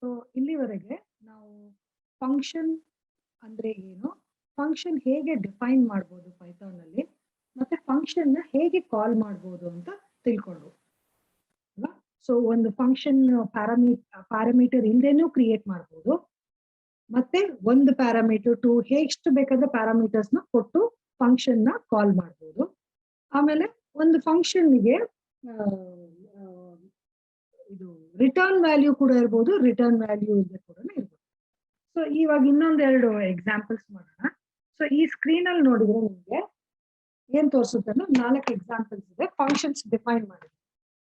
So ಇಲ್ಲಿವರೆಗೆ ನಾವು function ಅಂದ್ರೆ ಏನು, ಫಂಕ್ಷನ್ ಹೇಗೆ ಡಿಫೈನ್ ಮಾಡ್ಬೋದು ಪೈಥಾನ್ ಅಲ್ಲಿ, ಮತ್ತೆ ಫಂಕ್ಷನ್ ನ ಹೇಗೆ ಕಾಲ್ ಮಾಡ್ಬೋದು ಅಂತ ತಿಳ್ಕೊಂಡ್ರು. ಸೊ ಒಂದು ಫಂಕ್ಷನ್ ಪ್ಯಾರಾಮೀಟರ್ ಇಲ್ದೇನೂ ಕ್ರಿಯೇಟ್ ಮಾಡ್ಬೋದು, ಮತ್ತೆ ಒಂದು ಪ್ಯಾರಾಮೀಟರ್ ಟು ಎಷ್ಟು ಬೇಕಾದ ಪ್ಯಾರಾಮೀಟರ್ಸ್ ನ ಕೊಟ್ಟು ಫಂಕ್ಷನ್ ನ ಕಾಲ್ ಮಾಡ್ಬೋದು. ಆಮೇಲೆ ಒಂದು ಫಂಕ್ಷನ್ಗೆ ಇದು ರಿಟರ್ನ್ ವ್ಯಾಲ್ಯೂ ಕೂಡ ಇರ್ಬೋದು, ರಿಟರ್ನ್ ವ್ಯಾಲ್ಯೂ ಇದೆ ಕೂಡ ಇರ್ಬೋದು. ಸೊ ಇವಾಗ ಇನ್ನೊಂದೆರಡು ಎಕ್ಸಾಂಪಲ್ಸ್ ಮಾಡೋಣ. ಸೊ ಈ ಸ್ಕ್ರೀನ್ ಅಲ್ಲಿ ನೋಡಿದ್ರೆ ನಿಮ್ಗೆ ಏನ್ ತೋರಿಸುತ್ತೆ ಅಂದ್ರೆ 4 ಎಕ್ಸಾಂಪಲ್ಸ್ ಇದೆ ಫಂಕ್ಷನ್ಸ್ ಡಿಫೈನ್ ಮಾಡಿದೆ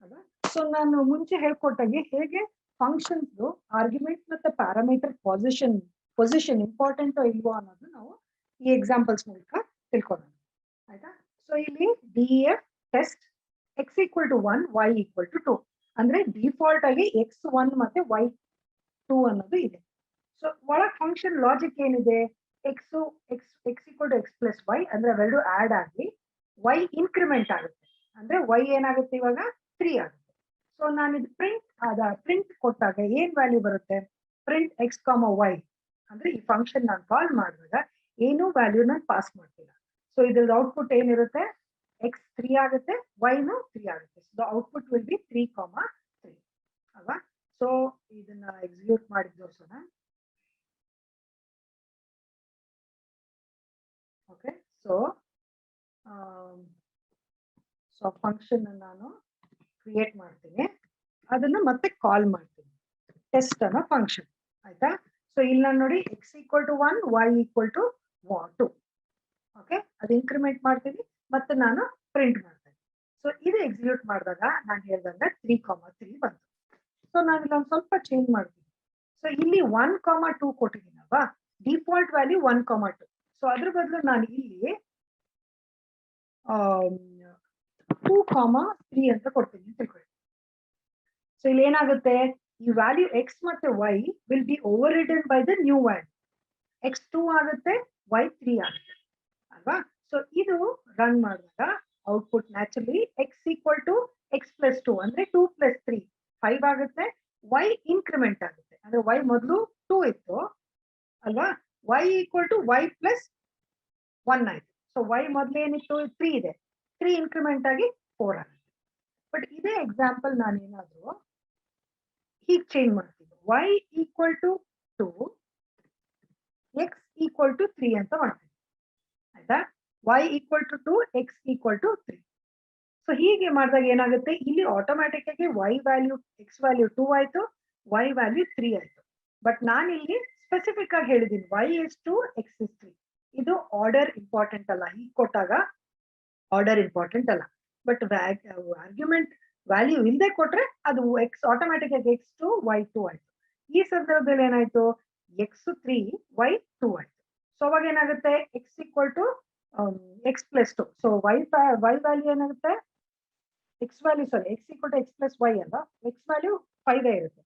ಅಲ್ವಾ. ಸೊ ನಾನು ಮುಂಚೆ ಹೇಳ್ಕೊಟ್ಟಾಗೆ ಹೇಗೆ ಫಂಕ್ಷನ್ಸ್ ಆರ್ಗ್ಯುಮೆಂಟ್ ಮತ್ತೆ ಪ್ಯಾರಾಮೀಟರ್ ಪೊಸಿಷನ್ ಇಂಪಾರ್ಟೆಂಟ್ ಇಲ್ವೋ ಅನ್ನೋದು ನಾವು ಈ ಎಕ್ಸಾಂಪಲ್ಸ್ ಮೂಲಕ ತಿಳ್ಕೊಳ್ಳೋಣ, ಆಯ್ತಾ. ಸೊ ಇಲ್ಲಿ DEF ಟೆಸ್ಟ್ x = 1 y = 2 ಅಂದ್ರೆ ಡಿಫಾಲ್ಟ್ ಆಗಿ x1 ಮತ್ತೆ y2 ಅನ್ನೋದು ಇದೆ. ಸೊ ಒಳಗ್ ಫಂಕ್ಷನ್ ಲಾಜಿಕ್ ಏನಿದೆ, x = x + y ಅಂದ್ರೆ ಅವೆರಡು ಆಡ್ ಆಗಿ y ಇನ್ಕ್ರಿಮೆಂಟ್ ಆಗುತ್ತೆ, ಅಂದ್ರೆ y ಏನಾಗುತ್ತೆ ಇವಾಗ 3 ಆಗುತ್ತೆ. ಸೊ ನಾನು ಇದು ಪ್ರಿಂಟ್ ಕೊಟ್ಟಾಗ ಏನ್ ವ್ಯಾಲ್ಯೂ ಬರುತ್ತೆ, ಪ್ರಿಂಟ್ x, y ಅಂದ್ರೆ ಈ ಫಂಕ್ಷನ್ ನಾನು ಕಾಲ್ ಮಾಡಿದಾಗ ಏನು ವ್ಯಾಲ್ಯೂ ನಾನು ಪಾಸ್ ಮಾಡ್ತಿಲ್ಲ. ಸೊ ಇದ್ರದ್ದು ಔಟ್ಪುಟ್ ಏನಿರುತ್ತೆ, x 3 ಆಗುತ್ತೆ, y ನು 3 ಆಗುತ್ತೆ. So the output will be 3, 3 ಅಲ್ವಾ. ಸೊ ಇದನ್ನ ಎಕ್ಸಿಕ್ಯೂಟ್ ಮಾಡಿ ತೋರಿಸೋಣ. ಓಕೆ, ಸೊ ಫಂಕ್ಷನ್ ನಾನು ಕ್ರಿಯೇಟ್ ಮಾಡ್ತೀನಿ, ಅದನ್ನ ಮತ್ತೆ ಕಾಲ್ ಮಾಡ್ತೀನಿ, ಟೆಸ್ಟ್ ಅನ್ನೋ ಫಂಕ್ಷನ್, ಆಯ್ತಾ. ಸೊ ಇಲ್ಲಿ ನಾನು ನೋಡಿ x = 1 y = 2. ಓಕೆ, ಅದು ಇನ್ಕ್ರಿಮೆಂಟ್ ಮಾಡ್ತೀನಿ ಮತ್ತೆ ನಾನು ಪ್ರಿಂಟ್ ಮಾಡ್ತೇನೆ. ಸೊ ಇದು ಎಕ್ಸಿಕ್ಯೂಟ್ ಮಾಡಿದಾಗ ನಾನು ಹೇಳ್ದಂಗೆ 3, 3 ಬಂತು. ಸೊ ನಾನು ಇಲ್ಲೊಂದು ಸ್ವಲ್ಪ ಚೇಂಜ್ ಮಾಡ್ತೀನಿ. ಸೊ ಇಲ್ಲಿ 1, 2 ಕೊಟ್ಟಿದ್ದೀನಲ್ವಾ, ಡಿಫಾಲ್ಟ್ ವ್ಯಾಲ್ಯೂ 1, 2. ಸೊ ಅದ್ರ ಬದಲು ನಾನು ಇಲ್ಲಿ 2, 3 ಅಂತ ಕೊಡ್ತೀನಿ ಅಂತ ತಿಳ್ಕೊಳ್ಳಿ. ಸೊ ಇಲ್ಲಿ ಏನಾಗುತ್ತೆ, ಈ ವ್ಯಾಲ್ಯೂ x ಮತ್ತೆ y will be over written by the new value. x 2 ಆಗುತ್ತೆ, y 3 ಆಗುತ್ತೆ ಅಲ್ವಾ. ಸೊ ಇದು ರನ್ ಮಾಡಿದಾಗ ಔಟ್ಪುಟ್ ನ್ಯಾಚುರಲಿ x = x + 2 ಅಂದ್ರೆ 2 + 3 5 ಆಗುತ್ತೆ, y ಇನ್ಕ್ರಿಮೆಂಟ್ ಆಗುತ್ತೆ, ಅಂದ್ರೆ y ಮೊದಲು 2 ಇತ್ತು ಅಲ್ವಾ, y = y + 1 ಆಯ್ತು. ಸೊ y ಮೊದಲು ಏನಿತ್ತು 3 ಇದೆ, 3 ಇನ್ಕ್ರಿಮೆಂಟ್ ಆಗಿ 4 ಆಗುತ್ತೆ. ಬಟ್ ಇದೇ ಎಕ್ಸಾಂಪಲ್ ನಾನು ಏನಾದ್ರು ಹೀಗೆ ಚೇಂಜ್ ಮಾಡ್ತೀನಿ, y = 2 x = 3 ಅಂತ ಮಾಡ್ತೀನಿ, ಆಯ್ತಾ. y = 2 x = 3. ಸೊ ಹೀಗೆ ಮಾಡಿದಾಗ ಏನಾಗುತ್ತೆ, ಇಲ್ಲಿ ಆಟೋಮ್ಯಾಟಿಕ್ ಆಗಿ y ವ್ಯಾಲ್ಯೂ x ವ್ಯಾಲ್ಯೂ 2 ಆಯ್ತು, y ವ್ಯಾಲ್ಯೂ 3 ಆಯ್ತು. ಬಟ್ ನಾನು ಇಲ್ಲಿ ಸ್ಪೆಸಿಫಿಕ್ ಆಗಿ ಹೇಳಿದ್ದೀನಿ y is 2 x is 3. ಇದು ಆರ್ಡರ್ ಇಂಪಾರ್ಟೆಂಟ್ ಅಲ್ಲ, ಹೀಗೆ ಕೊಟ್ಟಾಗ ಆರ್ಡರ್ ಇಂಪಾರ್ಟೆಂಟ್ ಅಲ್ಲ. ಬಟ್ ಆರ್ಗ್ಯುಮೆಂಟ್ ವ್ಯಾಲ್ಯೂ ಇಲ್ಲದೆ ಕೊಟ್ರೆ ಅದು x ಆಟೋಮ್ಯಾಟಿಕ್ ಆಗಿ x2 y2 ಆಯ್ತು. ಈ ಸಂದರ್ಭದಲ್ಲಿ ಏನಾಯ್ತು, x 3 y 2 ಆಯ್ತು. ಸೊ ಅವಾಗ ಏನಾಗುತ್ತೆ, x = x + 2. So y value ಏನಾಗುತ್ತೆ, x = x + y ಅಲ್ಲ, x ವ್ಯಾಲ್ಯೂ 5 ಇರುತ್ತೆ,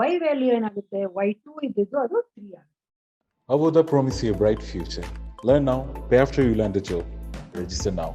y ವ್ಯಾಲ್ಯೂ ಏನಾಗುತ್ತೆ y2 ಇದ್ದಿದ್ದು ಅದು 3 ಆಗುತ್ತೆ. Avodha promise you a bright future. Learn now, pay after you land a job. Register now.